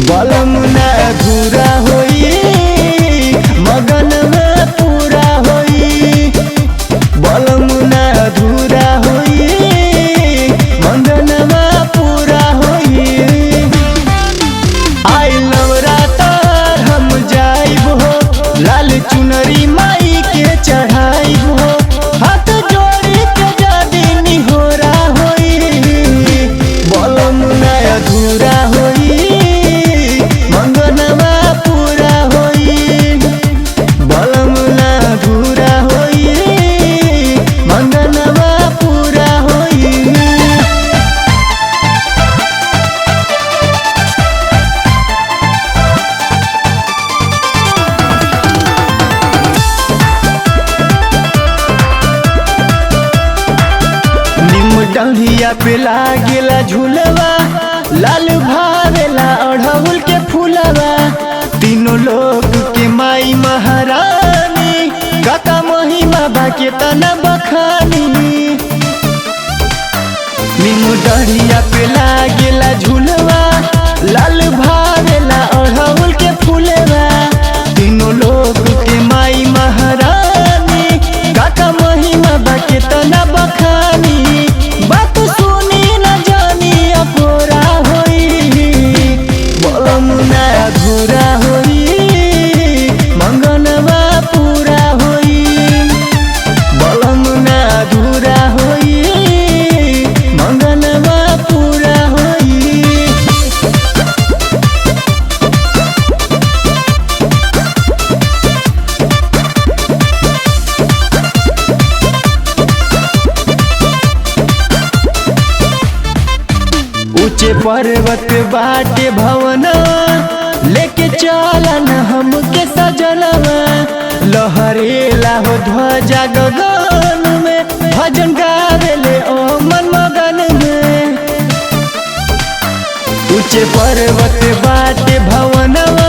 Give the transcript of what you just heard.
बलम ना अधूरा होई मगन में पूरा होई। बलम ना अधूरा होई मगन में पूरा होई। आई नवरातर हम जाइब हो लाल चुनरी माई के चढ़ाइब हो। हाथ जोड़ी के जादी निहोरा होई बलम ना अधूरा होई मंगनवा पूरा होई। बलम ना अधूरा होई मंगनवा पूरा होई। डंडिया पे लागेला झूलवा लाल भावेला अढ़उल के फूलवा। तीनों लोग के माई महारानी कता महिमा बाके तना बखानी। नीमू डंडिया पे लागेला झूलवा लाल भावेला अढ़उल के फूलवा। तीनों लोग के माई महारानी कता महिमा बाके तना बखानी। बात सुनी न जानी अपोरा होई बलम ना अधूरा होई मंगनवा पूरा होई। बलम ना अधूरा होई मंगनवा पूरा होई। ऊंचे पर्वत बाटे भवना लेके चलन हमके सजनवा। लहरेला हो ध्वजा गगन में भजन गावेले ओ मन मगन में। ऊंचे पर्वत बाटे भवनवा